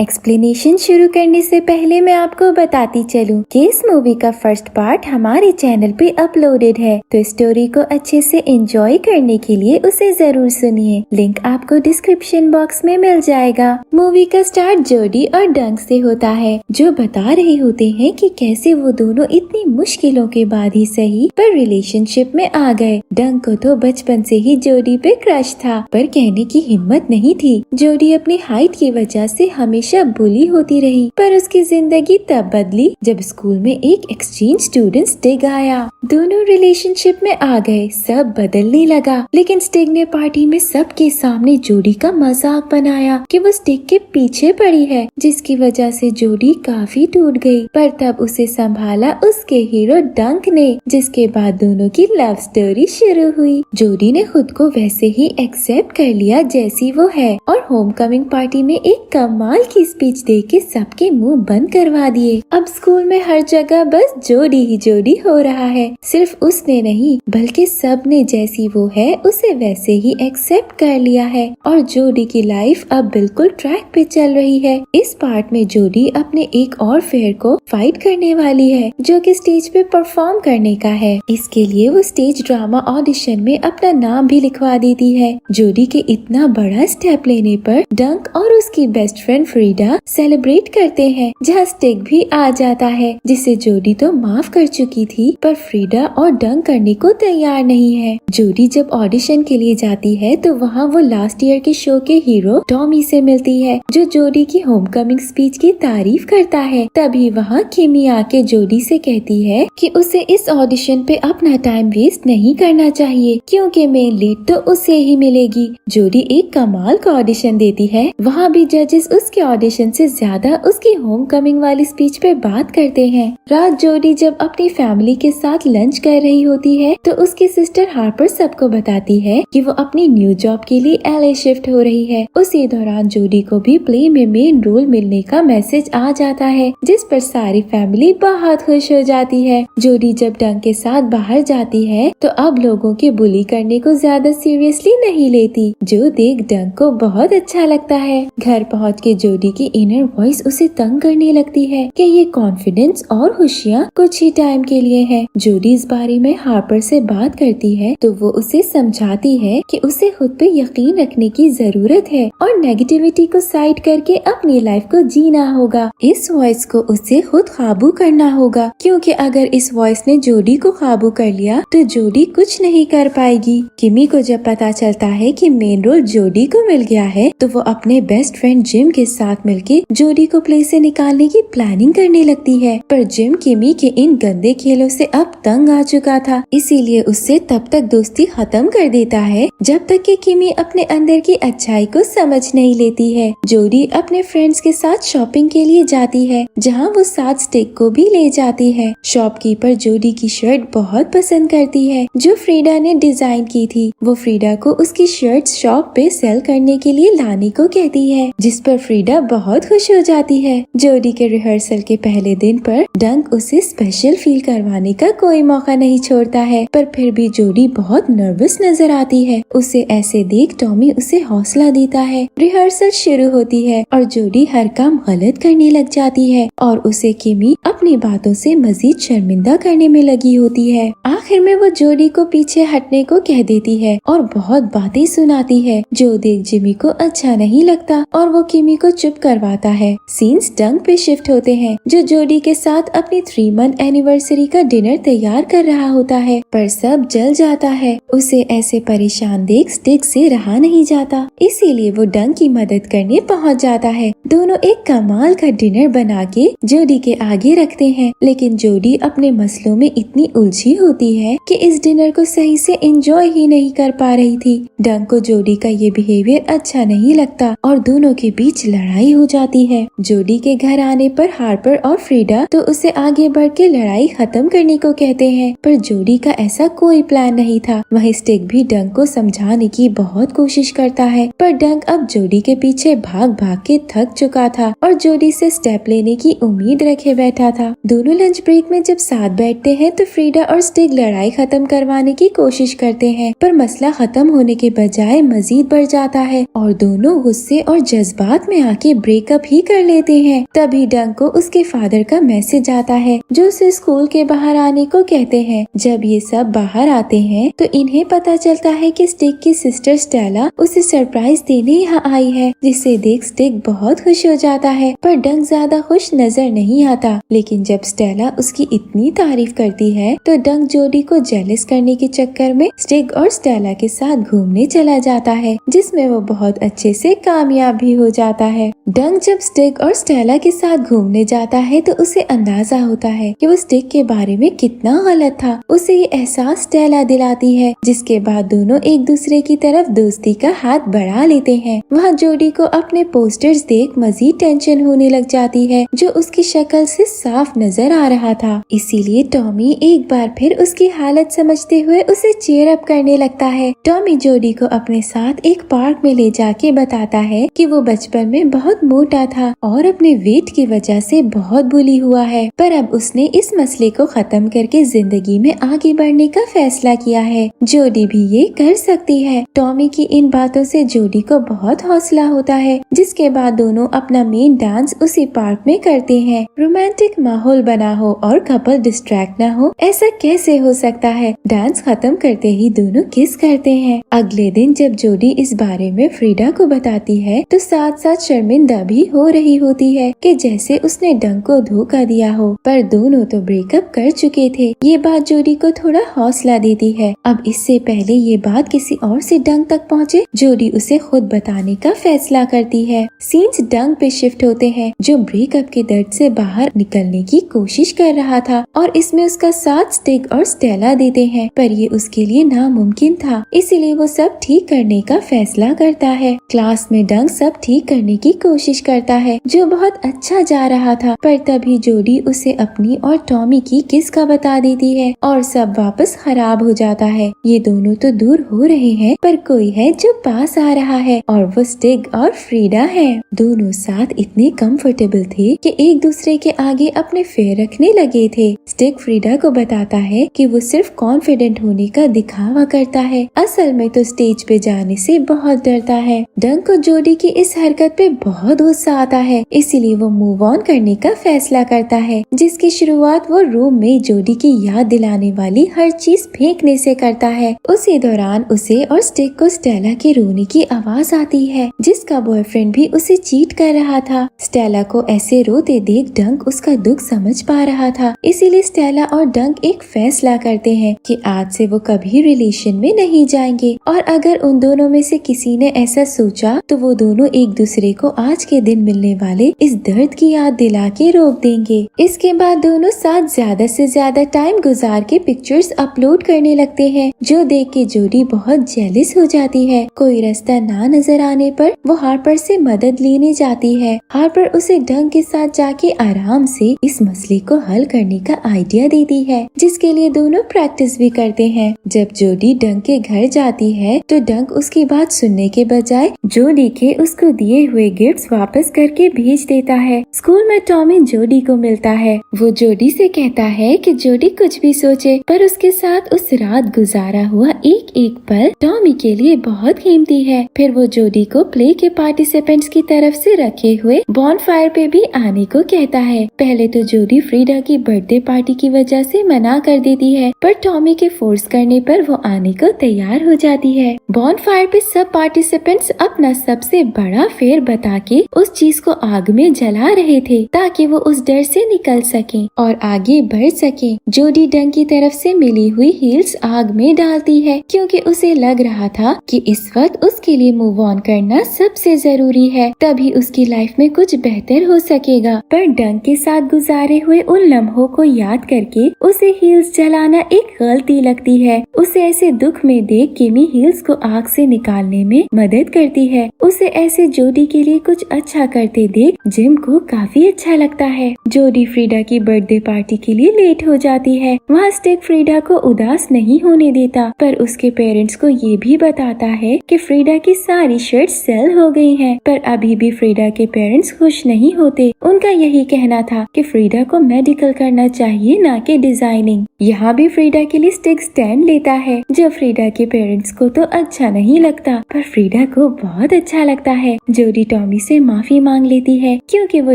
Explanation शुरू करने से पहले मैं आपको बताती चलूं कि इस मूवी का फर्स्ट पार्ट हमारे चैनल पे अपलोडेड है, तो स्टोरी को अच्छे से एंजॉय करने के लिए उसे जरूर सुनिए। लिंक आपको डिस्क्रिप्शन बॉक्स में मिल जाएगा। मूवी का स्टार्ट जोडी और डंक से होता है, जो बता रहे होते हैं कि कैसे वो दोनों इतनी मुश्किलों के बाद ही सही पर रिलेशनशिप में आ गए। डंक को तो बचपन से ही जोडी पे क्रश था, पर कहने की हिम्मत नहीं थी। जोडी अपनी हाइट की वजह से हमेशा बुली होती रही, पर उसकी जिंदगी तब बदली जब स्कूल में एक एक्सचेंज स्टूडेंट स्टिग आया। दोनों रिलेशनशिप में आ गए, सब बदलने लगा। लेकिन स्टिग ने पार्टी में सबके सामने जोडी का मजाक बनाया कि वो स्टिग के पीछे पड़ी है, जिसकी वजह से जोडी काफी टूट गई। पर तब उसे संभाला उसके हीरो डंक ने, जिसके बाद दोनों की लव स्टोरी शुरू हुई। जोडी ने खुद को वैसे ही एक्सेप्ट कर लिया जैसी वो है, और होमकमिंग पार्टी में एक कमाल की स्पीच दे के सबके मुंह बंद करवा दिए। अब स्कूल में हर जगह बस जोडी ही जोडी हो रहा है। सिर्फ उसने नहीं बल्कि सबने जैसी वो है उसे वैसे ही एक्सेप्ट कर लिया है, और जोडी की लाइफ अब बिल्कुल ट्रैक पे चल रही है। इस पार्ट में जोडी अपने एक और फेयर को फाइट करने वाली है, जो कि स्टेज पे परफॉर्म करने का है। इसके लिए वो स्टेज ड्रामा ऑडिशन में अपना नाम भी लिखवा देती है। जोडी के इतना बड़ा स्टेप लेने पर डंक और उसकी बेस्ट फ्रेंड फ्रीडा सेलिब्रेट करते हैं, जहाँ स्टिग भी आ जाता है, जिसे जोडी तो माफ कर चुकी थी, पर फ्रीडा और डंक करने को तैयार नहीं है। जोडी जब ऑडिशन के लिए जाती है तो वहाँ वो लास्ट ईयर के शो के हीरो टॉमी से मिलती है, जो जोडी की होमकमिंग स्पीच की तारीफ करता है। तभी वहाँ किमी आके जोडी से कहती है कि उसे इस ऑडिशन पे अपना टाइम वेस्ट नहीं करना चाहिए, क्योंकि मेन लीड तो उसे ही मिलेगी। जोडी एक कमाल का ऑडिशन देती है, वहाँ भी जजेस उसके ऑडिशन से ज्यादा उसकी होमकमिंग वाली स्पीच पे बात करते हैं। रात जोडी जब अपनी फैमिली के साथ लंच कर रही होती है तो उसकी सिस्टर हार्पर सबको बताती है कि वो अपनी न्यू जॉब के लिए LA शिफ्ट हो रही है। उसी दौरान जोडी को भी प्ले में मेन रोल मिलने का मैसेज आ जाता है, जिस पर सारी फैमिली बहुत खुश हो जाती है। जोडी जब डंक के साथ बाहर जाती है तो अब लोगों के बुली करने को ज्यादा सीरियसली नहीं लेती, जो देख डंक को बहुत अच्छा लगता है। घर पहुँच के जोडी की इनर वॉइस उसे तंग करने लगती है कि ये कॉन्फिडेंस और खुशियाँ कुछ ही टाइम के लिए है। जोडी इस बारे में हार्पर से बात करती है तो वो उसे समझाती है कि उसे खुद पे यकीन रखने की जरूरत है और नेगेटिविटी को साइड करके अपनी लाइफ को जीना होगा। इस वॉइस को उसे खुद काबू करना होगा, क्योंकि अगर इस वॉइस ने जोडी को काबू कर लिया तो जोडी कुछ नहीं कर पाएगी। किमी को जब पता चलता है कि मेन रोल जोडी को मिल गया है तो वो अपने बेस्ट फ्रेंड जिम के साथ मिलके जोडी को प्ले से निकालने की प्लानिंग करने लगती है। पर जिम किमी के इन गंदे खेलों से अब तंग आ चुका था, इसीलिए उससे तब तक दोस्ती खत्म कर देता है जब तक कि किमी अपने अंदर की अच्छाई को समझ नहीं लेती है। जोडी अपने फ्रेंड्स के साथ शॉपिंग के लिए जाती है, जहां वो साथ स्टिग को भी ले जाती है। शॉपकीपर जोडी की शर्ट बहुत पसंद करती है, जो फ्रीडा ने डिजाइन की थी। वो फ्रीडा को उसकी शर्ट शॉप पे सेल करने के लिए लाने को कहती है, जिस पर फ्रीडा बहुत खुश हो जाती है। जोडी के रिहर्सल के पहले दिन पर डंक उसे स्पेशल फील करवाने का कोई मौका नहीं छोड़ता है, पर फिर भी जोडी बहुत नर्वस नजर आती है। उसे ऐसे देख टॉमी उसे हौसला देता है। रिहर्सल शुरू होती है और जोडी हर काम गलत करने लग जाती है, और उसे किमी अपनी बातों से मजीद शर्मिंदा करने में लगी होती है। आखिर में वो जोडी को पीछे हटने को कह देती है और बहुत बातें सुनाती है, जो देख जिमी को अच्छा नहीं लगता और वो किमी को चुप करवाता है। सीन्स डंक पे शिफ्ट होते हैं, जो जोडी के साथ अपनी 3 मंथ एनिवर्सरी का डिनर तैयार कर रहा होता है, पर सब जल जाता है। उसे ऐसे परेशान देख स्टिग से रहा नहीं जाता, इसीलिए वो डंक की मदद करने पहुंच जाता है। दोनों एक कमाल का डिनर बना के जोडी के आगे रखते हैं, लेकिन जोडी अपने मसलों में इतनी उलझी होती है कि इस डिनर को सही से एंजॉय ही नहीं कर पा रही थी। डंक को जोडी का ये बिहेवियर अच्छा नहीं लगता और दोनों के बीच लड़ाई हो जाती है। जोडी के घर आने पर हार्पर और फ्रीडा तो उसे आगे बढ़ के लड़ाई खत्म करने को कहते हैं, पर जोडी का ऐसा कोई प्लान नहीं था। वहीं स्टिग भी डंक को समझाने की बहुत कोशिश करता है, पर डंक अब जोडी के पीछे भाग भाग के थक चुका था और जोडी से स्टेप लेने की उम्मीद रखे बैठा था। दोनों लंच ब्रेक में जब साथ बैठते हैं तो फ्रीडा और स्टिग लड़ाई खत्म करवाने की कोशिश करते हैं, पर मसला खत्म होने के बजाय मजीद बढ़ जाता है और दोनों गुस्से और जज्बात में आके ये ब्रेकअप ही कर लेते हैं। तभी डंक को उसके फादर का मैसेज आता है जो उसे स्कूल के बाहर आने को कहते हैं। जब ये सब बाहर आते हैं तो इन्हें पता चलता है कि स्टिक की सिस्टर स्टेला उसे सरप्राइज देने यहाँ आई है, जिसे देख स्टिक बहुत खुश हो जाता है। पर डंक ज्यादा खुश नजर नहीं आता। लेकिन जब स्टेला उसकी इतनी तारीफ करती है तो डंक जोडी को जेलस करने के चक्कर में स्टिक और स्टेला के साथ घूमने चला जाता है, जिसमें वो बहुत अच्छे से कामयाब भी हो जाता है। डंक जब स्टिक और स्टेला के साथ घूमने जाता है तो उसे अंदाजा होता है कि वो स्टिक के बारे में कितना गलत था। उसे ये एहसास स्टेला दिलाती है, जिसके बाद दोनों एक दूसरे की तरफ दोस्ती का हाथ बढ़ा लेते हैं। वहाँ जोडी को अपने पोस्टर्स देख मजीद टेंशन होने लग जाती है, जो उसकी शक्ल से साफ नजर आ रहा था। इसीलिए टॉमी एक बार फिर उसकी हालत समझते हुए उसे चीयर अप करने लगता है। टॉमी जोडी को अपने साथ एक पार्क में ले जाके बताता है कि वो बचपन में बहुत मोटा था और अपने वेट की वजह से बहुत बुली हुआ है, पर अब उसने इस मसले को खत्म करके जिंदगी में आगे बढ़ने का फैसला किया है। जोडी भी ये कर सकती है। टॉमी की इन बातों से जोडी को बहुत हौसला होता है, जिसके बाद दोनों अपना मेन डांस उसी पार्क में करते हैं। रोमांटिक माहौल बना हो और कपल डिस्ट्रैक्ट न हो, ऐसा कैसे हो सकता है। डांस खत्म करते ही दोनों किस करते हैं। अगले दिन जब जोडी इस बारे में फ्रीडा को बताती है तो साथ साथ शर्मिंदा भी हो रही होती है कि जैसे उसने डंक को धोखा दिया हो, पर दोनों तो ब्रेकअप कर चुके थे। ये बात जोडी को थोड़ा हौसला देती है। अब इससे पहले ये बात किसी और से डंक तक पहुँचे, जोडी उसे खुद बताने का फैसला करती है। सीन्स डंक पे शिफ्ट होते हैं, जो ब्रेकअप के दर्द से बाहर निकलने की कोशिश कर रहा था और इसमें उसका साथ स्टिक और स्टेला देते हैं, पर ये उसके लिए नामुमकिन था। इसीलिए वो सब ठीक करने का फैसला करता है। क्लास में डंक सब ठीक करने की कोशिश करता है, जो बहुत अच्छा जा रहा था, पर तभी जोडी उसे अपनी और टॉमी की किस का बता देती है और सब वापस खराब हो जाता है। ये दोनों तो दूर हो रहे हैं, पर कोई है जो पास आ रहा है और वो स्टिक और फ्रीडा है। दोनों साथ इतने कंफर्टेबल थे कि एक दूसरे के आगे अपने फेयर रखने लगे थे। स्टिक फ्रीडा को बताता है कि वो सिर्फ कॉन्फिडेंट होने का दिखावा करता है, असल में तो स्टेज पे जाने से बहुत डरता है। डंक को जोडी की इस हरकत पे बहुत गुस्सा आता है, इसीलिए वो मूव ऑन करने का फैसला करता है, जिसकी शुरुआत वो रूम में जोडी की याद दिलाने वाली हर चीज फेंकने से करता है। उसी दौरान उसे और स्टिक को स्टेला के रोने की आवाज आती है, जिसका बॉयफ्रेंड भी उसे चीट कर रहा था। स्टेला को ऐसे रोते देख डंक उसका दुख समझ पा रहा था, इसीलिए स्टेला और डंक एक फैसला करते हैं कि आज से वो कभी रिलेशन में नहीं जाएंगे, और अगर उन दोनों में से किसी ने ऐसा सोचा तो वो दोनों एक दूसरे को आज के दिन मिलने वाले इस दर्द की याद दिला के रोक देंगे। इसके बाद दोनों साथ ज्यादा से ज्यादा टाइम गुजार के पिक्चर्स अपलोड करने लगते हैं, जो देख के जोडी बहुत जेलस हो जाती है। कोई रास्ता ना नजर आने पर वो हार्पर से मदद लेने जाती है। हार्पर उसे डंक के साथ जाके आराम से इस मसले को हल करने का आइडिया देती है, जिसके लिए दोनों प्रैक्टिस भी करते हैं। जब जोडी डंक के घर जाती है तो डंक उसकी बात सुनने के बजाय जोडी के उसको दिए हुए गिफ्ट्स वापस करके भेज देता है। स्कूल में टॉमी जोडी को मिलता है। वो जोडी से कहता है कि जोडी कुछ भी सोचे, पर उसके साथ उस रात गुजारा हुआ एक एक पल टॉमी के लिए बहुत कीमती है। फिर वो जोडी को प्ले के पार्टिसिपेंट्स की तरफ से रखे हुए बॉनफायर पे भी आने को कहता है। पहले तो जोडी फ्रीडा की बर्थडे पार्टी की वजह से मना कर देती है, पर टॉमी के फोर्स करने पर वो आने को तैयार हो जाती है। बॉनफायर पे सब पार्टिसिपेंट्स अपना सबसे बड़ा फेयर बता के उस चीज को आग में जला रहे थे, ताकि वो उस डर से निकल सके और आगे बढ़ सके। जोडी डंक की तरफ से मिली हुई हील्स आग में डालती है, क्योंकि उसे लग रहा था कि इस वक्त उसके लिए मूव ऑन करना सबसे जरूरी है, तभी उसकी लाइफ में कुछ बेहतर हो सकेगा। पर डंक के साथ गुजारे हुए उन लम्हों को याद करके उसे हील्स जलाना एक गलती लगती है। उसे ऐसे दुख में देख किमी हील्स को आग से निकालने में मदद करती है। उसे ऐसे जोडी के लिए कुछ अच्छा करते देख जिम को काफी अच्छा लगता है। जोडी फ्रीडा की बर्थडे पार्टी के लिए लेट हो जाती है। वहाँ स्टिक फ्रीडा को उदास नहीं होने देता, पर उसके पेरेंट्स को ये भी बताता है कि फ्रीडा की सारी शर्ट्स सेल हो गई हैं। पर अभी भी फ्रीडा के पेरेंट्स खुश नहीं होते। उनका यही कहना था कि फ्रीडा को मेडिकल करना चाहिए, ना कि डिजाइनिंग। यहाँ भी फ्रीडा के लिए स्टिक स्टैंड लेता होता है, जो फ्रीडा के पेरेंट्स को तो अच्छा नहीं लगता, पर फ्रीडा को बहुत अच्छा लगता है। जोडी टॉमी से माफी मांग लेती है क्योंकि वो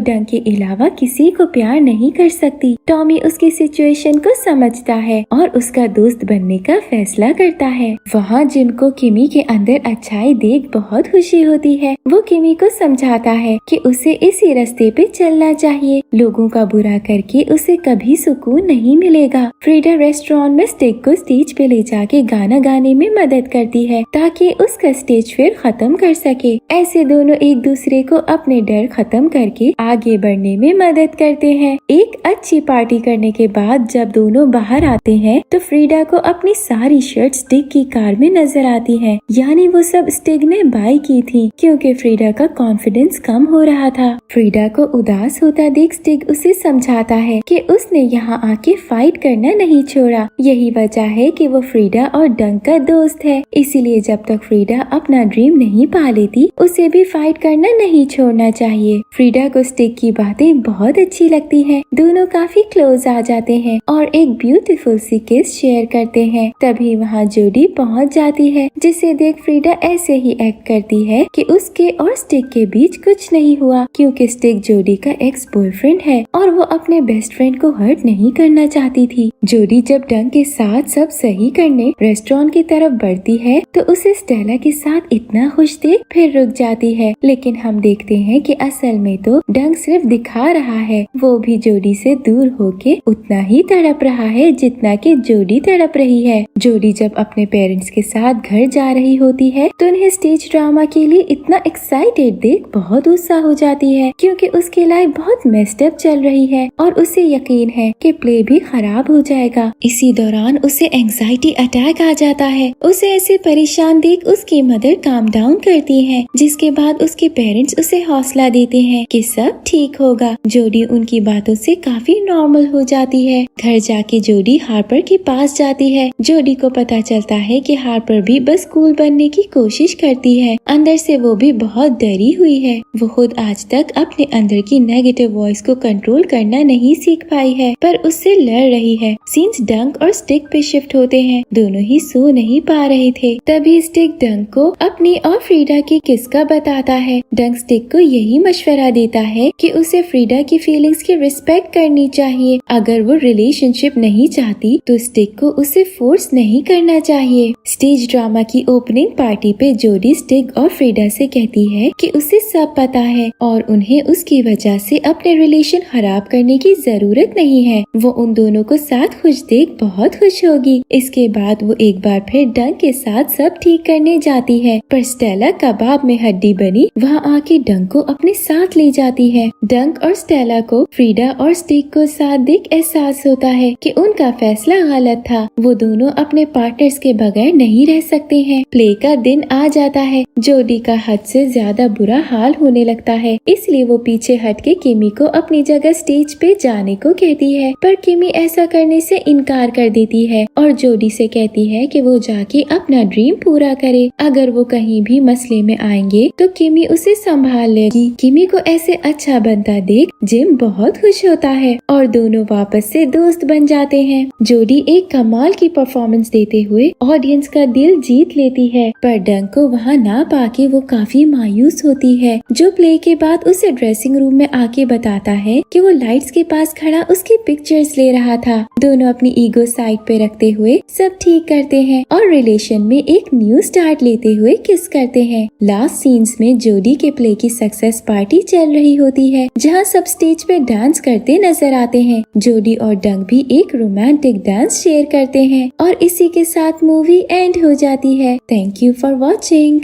डंक के अलावा किसी को प्यार नहीं कर सकती। टॉमी उसकी सिचुएशन को समझता है और उसका दोस्त बनने का फैसला करता है। वहाँ जिनको किमी के अंदर अच्छाई देख बहुत खुशी होती है। वो किमी को समझाता है कि उसे इसी रास्ते पे चलना चाहिए, लोगों का बुरा करके उसे कभी सुकून नहीं मिलेगा। फ्रीडा रेस्टोरेंट में स्टिक को स्टेज पे ले जाके गाना गाने में मदद करती है ताकि उसका स्टेज फिर खत्म कर सके। ऐसे दोनों एक दूसरे को अपने डर खत्म करके आगे बढ़ने में मदद करते हैं। एक अच्छी पार्टी करने के बाद जब दोनों बाहर आते हैं तो फ्रीडा को अपनी सारी शर्ट स्टिक की कार में नजर आती है, यानी वो सब स्टिक ने बाय की थी क्योंकि फ्रीडा का कॉन्फिडेंस कम हो रहा था। फ्रीडा को उदास होता देख स्टिक उसे समझाता है कि उसने यहाँ आके फाइट करना नहीं छोड़ा, यही वजह है कि वो फ्रीडा और डंक का दोस्त है। इसीलिए जब तक फ्रीडा अपना ड्रीम नहीं पा लेती उसे भी फाइट करना नहीं छोड़ना चाहिए। फ्रीडा को स्टिक की बातें बहुत अच्छी लगती हैं। दोनों काफी क्लोज आ जाते हैं और एक ब्यूटीफुल सी किस शेयर करते हैं। तभी वहाँ जोडी पहुँच जाती है, जिसे देख फ्रीडा ऐसे ही एक्ट करती है कि उसके और स्टिक के बीच कुछ नहीं हुआ क्योंकि स्टिक जोडी का एक्स बॉयफ्रेंड है और वो अपने बेस्ट फ्रेंड को हर्ट नहीं करना चाहती थी। जोडी जब डंक के साथ सब सही करने रेस्टोरेंट की तरफ बढ़ती है तो उसे स्टेला के साथ इतना खुश देख फिर रुक जाती है, लेकिन हम देखते हैं कि असल में तो डंक सिर्फ दिखा रहा है। वो भी जोडी से दूर होके उतना ही तड़प रहा है जितना कि जोडी तड़प रही है। जोडी जब अपने पेरेंट्स के साथ घर जा रही होती है तो उन्हें स्टेज ड्रामा के लिए इतना एक्साइटेड देख बहुत गुस्सा हो जाती है क्योंकि उसकी लाइफ बहुत मेस्ड अप चल रही है और उसे यकीन है कि प्ले भी खराब हो जाएगा। इसी दौरान उसे एंजाइटी अटैक आ जाता है। उसे ऐसे परेशान देख उसकी मदर काम डाउन करती है, जिसके बाद उसके पेरेंट्स उसे हौसला देते हैं कि सब ठीक होगा। जोडी उनकी बातों से काफी नॉर्मल हो जाती है। घर जाके जोडी हार्पर के पास जाती है। जोडी को पता चलता है कि हार्पर भी बस कूल बनने की कोशिश करती है, अंदर से वो भी बहुत डरी हुई है। वो खुद आज तक अपने अंदर की नेगेटिव वॉइस को कंट्रोल करना नहीं सीख पाई है, पर उससे लड़ रही है। सीन्स डंक और स्टिक पे शिफ्ट होते हैं। दोनों ही सो नहीं पा रहे थे। तभी स्टिक डंक को अपनी और फ्रीडा की किस का बताता है। डंक स्टिक को यही मशवरा देता है कि उसे फ्रीडा की फीलिंग्स की रिस्पेक्ट करनी चाहिए। अगर वो रिलेशनशिप नहीं चाहती तो स्टिक को उसे फोर्स नहीं करना चाहिए। स्टेज ड्रामा की ओपनिंग पार्टी पे जोडी स्टिक और फ्रीडा से कहती है कि उसे सब पता है और उन्हें उसकी वजह से अपने रिलेशन खराब करने की जरूरत नहीं है। वो उन दोनों को साथ खुश देख बहुत खुश होगी। इसके बाद वो एक बार फिर डंक के साथ सब ठीक करने जाती है, पर स्टेला कबाब में हड्डी बनी वहाँ आके डंक को अपने साथ ले जाती है। डंक और स्टेला को फ्रीडा और स्टिक को साथ देख एहसास होता है कि उनका फैसला गलत था। वो दोनों अपने पार्टनर्स के बगैर नहीं रह सकते हैं। प्ले का दिन आ जाता है। जोडी का हद से ज्यादा बुरा हाल होने लगता है, इसलिए वो पीछे हट के किमी को अपनी जगह स्टेज पे जाने को कहती है, पर किमी ऐसा करने से इनकार कर देती है और जोडी से कहती है कि वो जाके अपना ड्रीम पूरा करे। अगर वो कहीं भी मसले में आएंगे तो किमी उसे संभाल लेगी। किमी को ऐसे अच्छा बनता देख जिम बहुत खुश होता है और दोनों वापस से दोस्त बन जाते हैं। जोडी एक कमाल की परफॉर्मेंस देते हुए ऑडियंस का दिल जीत लेती है, पर डंक को वहाँ ना पाके वो काफी मायूस होती है, जो प्ले के बाद उसे ड्रेसिंग रूम में आके बताता है कि वो लाइट्स के पास खड़ा उसकी पिक्चर्स ले रहा था। दोनों अपनी ईगो साइड पे रखते हुए सब ठीक करते हैं और रिलेशन में एक न्यू स्टार्ट लेते हुए किस करते हैं। लास्ट सीन्स में जोडी के प्ले की सक्सेस पार्टी चल रही होती है, जहाँ सब स्टेज पे डांस करते नजर आते हैं। जोडी और डंक भी एक रोमांटिक डांस शेयर करते हैं और इसी के साथ मूवी एंड हो जाती है। Thank you for watching.